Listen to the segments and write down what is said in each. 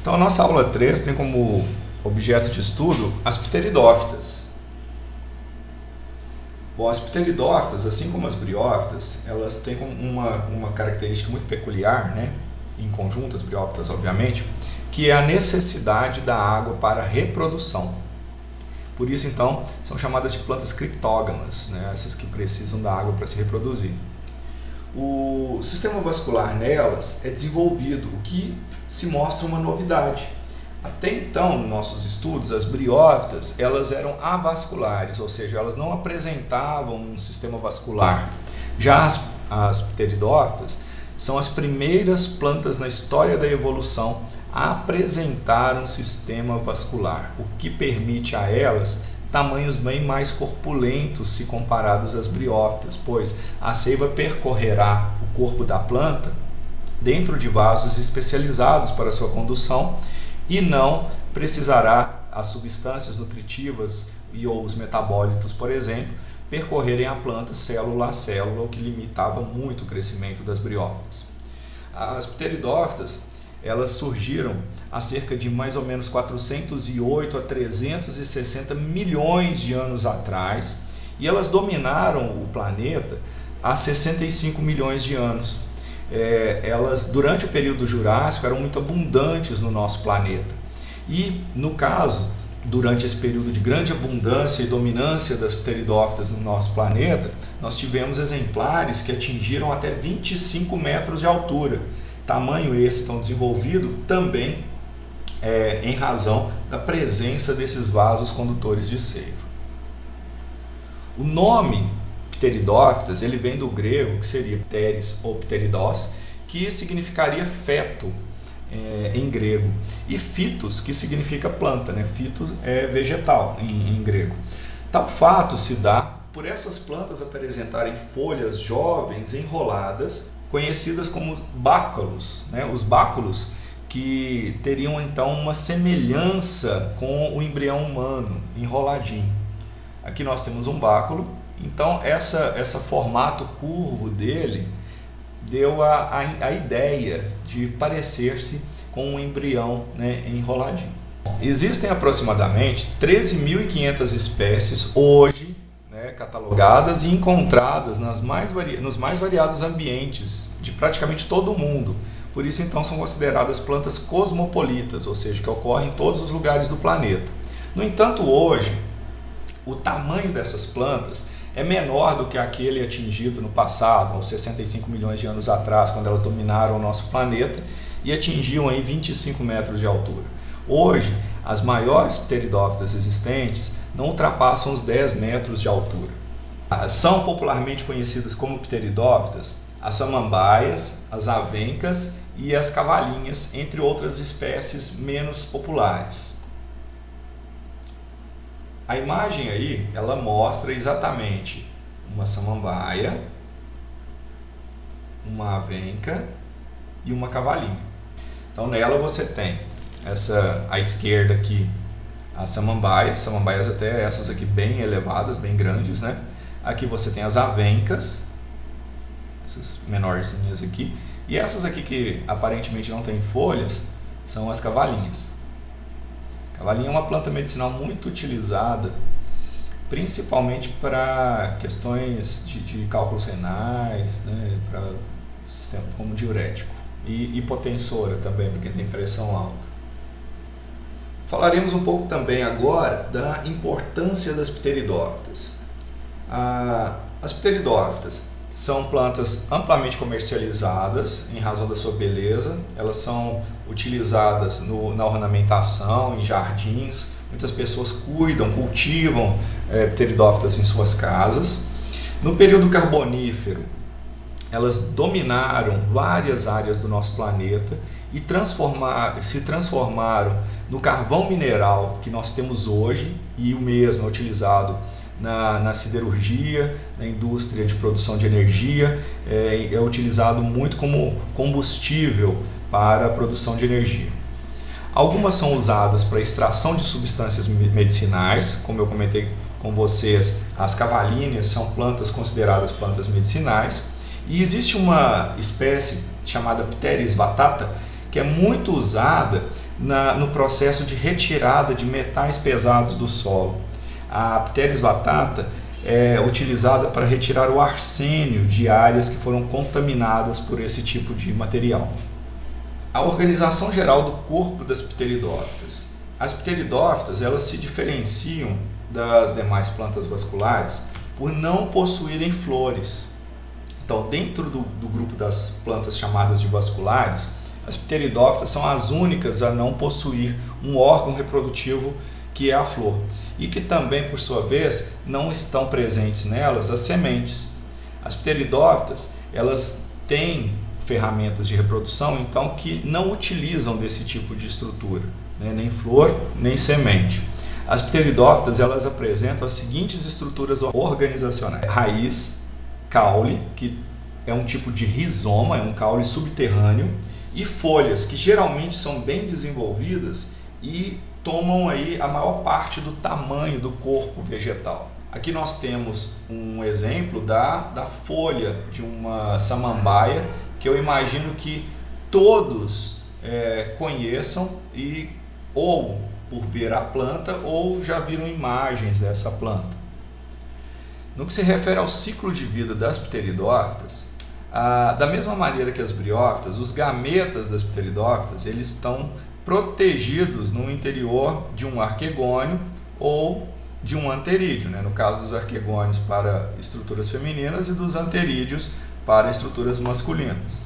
Então a nossa aula 3 tem como objeto de estudo as pteridófitas. Bom, as pteridófitas, assim como as briófitas, elas têm uma característica muito peculiar, né? Em conjunto, as briófitas obviamente, que é a necessidade da água para a reprodução. Por isso, então, são chamadas de plantas criptógamas, né? Essas que precisam da água para se reproduzir. O sistema vascular nelas é desenvolvido, o que se mostra uma novidade. Até então, nos nossos estudos, as briófitas elas eram avasculares, ou seja, elas não apresentavam um sistema vascular. Já as pteridófitas são as primeiras plantas na história da evolução a apresentar um sistema vascular, o que permite a elas tamanhos bem mais corpulentos se comparados às briófitas, pois a seiva percorrerá o corpo da planta dentro de vasos especializados para sua condução e não precisará as substâncias nutritivas e ou os metabólitos, por exemplo, percorrerem a planta célula a célula, o que limitava muito o crescimento das briófitas. As pteridófitas elas surgiram há cerca de mais ou menos 408 a 360 milhões de anos atrás e elas dominaram o planeta há 65 milhões de anos. Elas, durante o período Jurássico, eram muito abundantes no nosso planeta. E, no caso, durante esse período de grande abundância e dominância das pteridófitas no nosso planeta, nós tivemos exemplares que atingiram até 25 metros de altura. Tamanho esse tão desenvolvido também em razão da presença desses vasos condutores de seiva. O nome pteridófitas ele vem do grego, que seria pteris ou pteridós, que significaria feto em grego, e phytos, que significa planta, né? Phytos é vegetal em grego. Tal fato se dá por essas plantas apresentarem folhas jovens enroladas, conhecidas como báculos, né? Os báculos que teriam então uma semelhança com o embrião humano, enroladinho. Aqui nós temos um báculo, então essa formato curvo dele deu a ideia de parecer-se com um embrião, né, enroladinho. Existem aproximadamente 13.500 espécies hoje, catalogadas e encontradas nos mais variados ambientes de praticamente todo o mundo. Por isso, então, são consideradas plantas cosmopolitas, ou seja, que ocorrem em todos os lugares do planeta. No entanto, hoje, o tamanho dessas plantas é menor do que aquele atingido no passado, uns 65 milhões de anos atrás, quando elas dominaram o nosso planeta e atingiam aí 25 metros de altura. Hoje, as maiores pteridófitas existentes não ultrapassam os 10 metros de altura. São popularmente conhecidas como pteridófitas as samambaias, as avencas e as cavalinhas, entre outras espécies menos populares. A imagem aí, ela mostra exatamente uma samambaia, uma avenca e uma cavalinha. Então nela você tem à esquerda aqui as samambaias até essas aqui bem elevadas, bem grandes, né? Aqui você tem as avencas, essas menorzinhas aqui, e essas aqui que aparentemente não tem folhas são as cavalinhas. Cavalinha é uma planta medicinal muito utilizada, principalmente para questões de cálculos renais, né? Para sistema como diurético, e hipotensora também, para quem tem pressão alta. Falaremos um pouco também agora da importância das pteridófitas. As pteridófitas são plantas amplamente comercializadas em razão da sua beleza. Elas são utilizadas na ornamentação, em jardins. Muitas pessoas cultivam pteridófitas em suas casas. No período carbonífero, elas dominaram várias áreas do nosso planeta e se transformaram no carvão mineral que nós temos hoje, e o mesmo é utilizado na siderurgia, na indústria de produção de energia, é utilizado muito como combustível para a produção de energia. Algumas são usadas para extração de substâncias medicinais, como eu comentei com vocês, as cavalíneas são plantas consideradas plantas medicinais, e existe uma espécie chamada Pteris batata, que é muito usada no processo de retirada de metais pesados do solo. A Pteris batata é utilizada para retirar o arsênio de áreas que foram contaminadas por esse tipo de material. A organização geral do corpo das pteridófitas. As pteridófitas, elas se diferenciam das demais plantas vasculares por não possuírem flores. Então, dentro do grupo das plantas chamadas de vasculares, as pteridófitas são as únicas a não possuir um órgão reprodutivo que é a flor, e que também, por sua vez, não estão presentes nelas as sementes. As pteridófitas, elas têm ferramentas de reprodução, então, que não utilizam desse tipo de estrutura, né? Nem flor, nem semente. As pteridófitas, elas apresentam as seguintes estruturas organizacionais: raiz, caule, que é um tipo de rizoma, é um caule subterrâneo, e folhas, que geralmente são bem desenvolvidas e tomam aí a maior parte do tamanho do corpo vegetal. Aqui nós temos um exemplo da folha de uma samambaia, que eu imagino que todos conheçam, e ou por ver a planta ou já viram imagens dessa planta. No que se refere ao ciclo de vida das pteridófitas, da mesma maneira que as briófitas, os gametas das pteridófitas, eles estão protegidos no interior de um arquegônio ou de um anterídeo, né? No caso dos arquegônios para estruturas femininas e dos anterídeos para estruturas masculinas.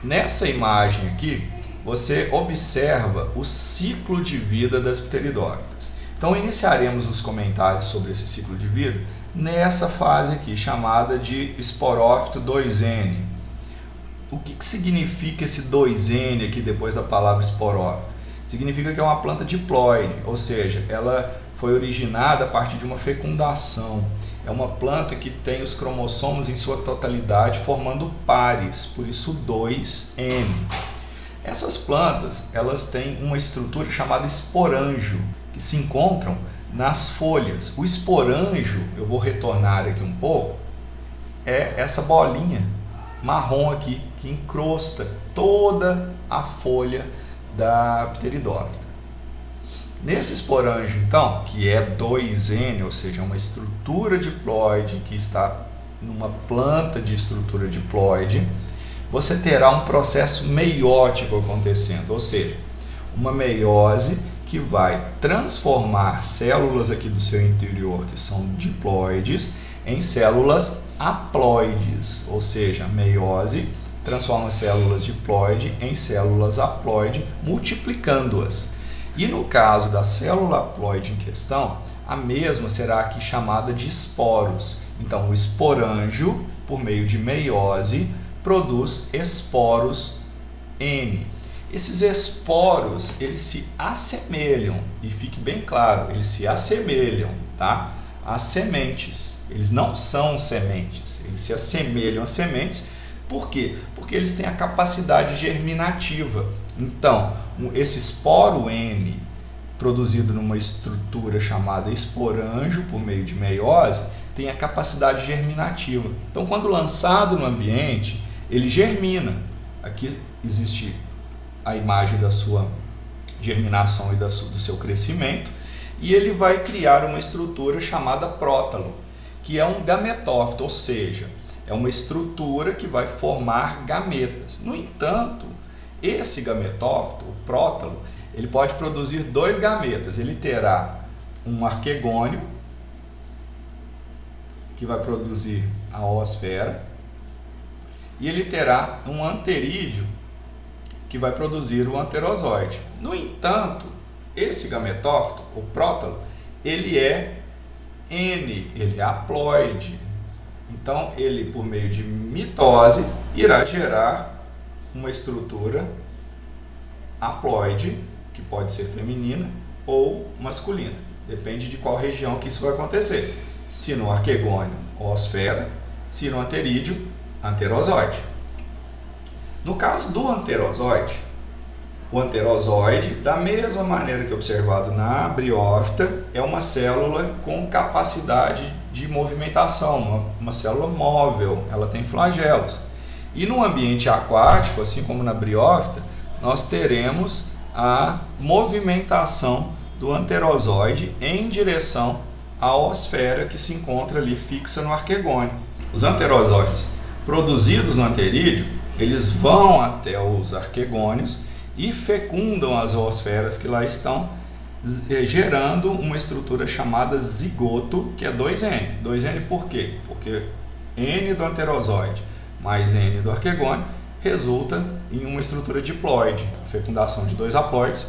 Nessa imagem aqui, você observa o ciclo de vida das pteridófitas. Então, iniciaremos os comentários sobre esse ciclo de vida nessa fase aqui, chamada de esporófito 2N. O que significa esse 2N aqui depois da palavra esporófito? Significa que é uma planta diploide, ou seja, ela foi originada a partir de uma fecundação. É uma planta que tem os cromossomos em sua totalidade formando pares, por isso 2N. Essas plantas, elas têm uma estrutura chamada esporângio, que se encontram nas folhas. O esporângio, eu vou retornar aqui um pouco, é essa bolinha marrom aqui, que encrosta toda a folha da pteridófita. Nesse esporângio, então, que é 2N, ou seja, uma estrutura diploide que está numa planta de estrutura diploide, você terá um processo meiótico acontecendo, ou seja, uma meiose que vai transformar células aqui do seu interior, que são diploides, em células haploides, ou seja, a meiose transforma células diploide em células haploide, multiplicando-as. E no caso da célula haploide em questão, a mesma será aqui chamada de esporos. Então, o esporângio, por meio de meiose, produz esporos N. Esses esporos, eles se assemelham, e fique bem claro, eles se assemelham, tá? Às sementes. Eles não são sementes, eles se assemelham às sementes. Por quê? Porque eles têm a capacidade germinativa. Então, esse esporo N, produzido numa estrutura chamada esporângio, por meio de meiose, tem a capacidade germinativa. Então, quando lançado no ambiente, ele germina. Aqui existe a imagem da sua germinação e do seu crescimento, e ele vai criar uma estrutura chamada prótalo, que é um gametófito, ou seja, é uma estrutura que vai formar gametas. No entanto, esse gametófito, o prótalo, ele pode produzir dois gametas. Ele terá um arquegônio, que vai produzir a oosfera, e ele terá um anterídeo, que vai produzir o anterozoide. No entanto, esse gametófito, o prótalo, ele é N, ele é haploide. Então, ele, por meio de mitose, irá gerar uma estrutura haploide, que pode ser feminina ou masculina. Depende de qual região que isso vai acontecer. Se no arquegônio, oosfera, se no anterídeo, anterozoide. No caso do anterozoide, o anterozoide, da mesma maneira que observado na briófita, é uma célula com capacidade de movimentação, uma célula móvel, ela tem flagelos. E no ambiente aquático, assim como na briófita, nós teremos a movimentação do anterozoide em direção à osfera que se encontra ali fixa no arquegônio. Os anterozoides produzidos no anterídeo, eles vão até os arquegônios e fecundam as zoosferas que lá estão, gerando uma estrutura chamada zigoto, que é 2N. 2N por quê? Porque N do anterozoide mais N do arquegônio resulta em uma estrutura diploide. A fecundação de 2 haploides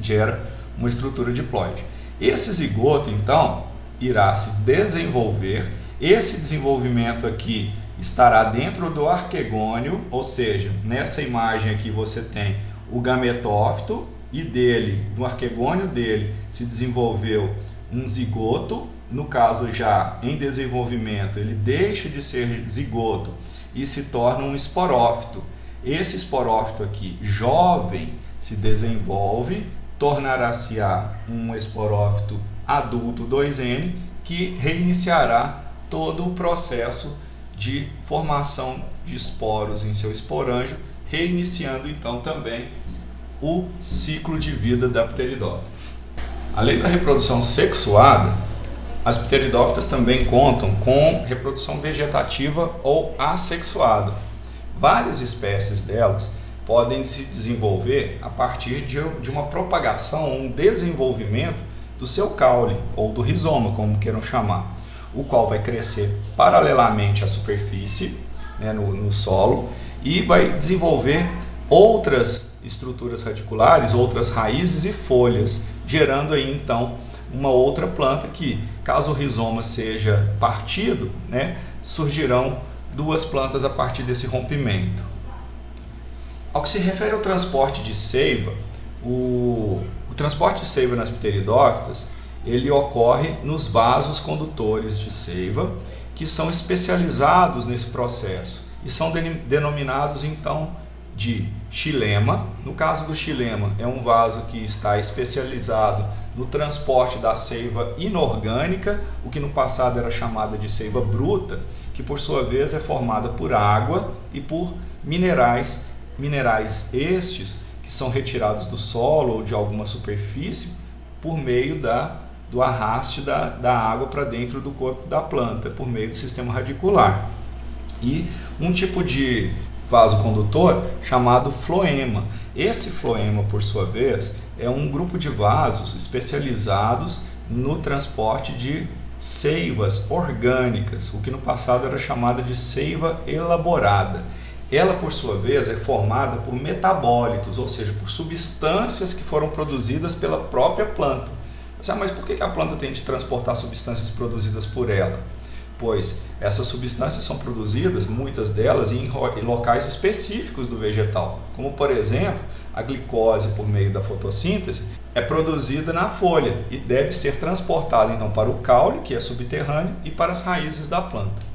gera uma estrutura diploide. Esse zigoto, então, irá se desenvolver. Esse desenvolvimento aqui estará dentro do arquegônio, ou seja, nessa imagem aqui você tem o gametófito e dele, no arquegônio dele, se desenvolveu um zigoto. No caso já em desenvolvimento, ele deixa de ser zigoto e se torna um esporófito. Esse esporófito aqui, jovem, se desenvolve, tornará-se-á um esporófito adulto 2N, que reiniciará todo o processo de formação de esporos em seu esporângio, reiniciando então também o ciclo de vida da pteridófita. Além da reprodução sexuada, as pteridófitas também contam com reprodução vegetativa ou assexuada. Várias espécies delas podem se desenvolver a partir de uma propagação, um desenvolvimento do seu caule ou do rizoma, como queiram chamar, o qual vai crescer paralelamente à superfície, né, no solo, e vai desenvolver outras estruturas radiculares, outras raízes e folhas, gerando aí então uma outra planta que, caso o rizoma seja partido, né, surgirão 2 plantas a partir desse rompimento. Ao que se refere ao transporte de seiva, o transporte de seiva nas pteridófitas, ele ocorre nos vasos condutores de seiva, que são especializados nesse processo e são denominados então de xilema. No caso do xilema, é um vaso que está especializado no transporte da seiva inorgânica, o que no passado era chamada de seiva bruta, que por sua vez é formada por água e por minerais estes que são retirados do solo ou de alguma superfície por meio do arraste da água para dentro do corpo da planta, por meio do sistema radicular. E um tipo de vaso condutor chamado floema. Esse floema, por sua vez, é um grupo de vasos especializados no transporte de seivas orgânicas, o que no passado era chamada de seiva elaborada. Ela, por sua vez, é formada por metabólitos, ou seja, por substâncias que foram produzidas pela própria planta. Mas por que a planta tem de transportar substâncias produzidas por ela? Pois essas substâncias são produzidas, muitas delas, em locais específicos do vegetal, como por exemplo, a glicose por meio da fotossíntese é produzida na folha e deve ser transportada então para o caule, que é subterrâneo, e para as raízes da planta.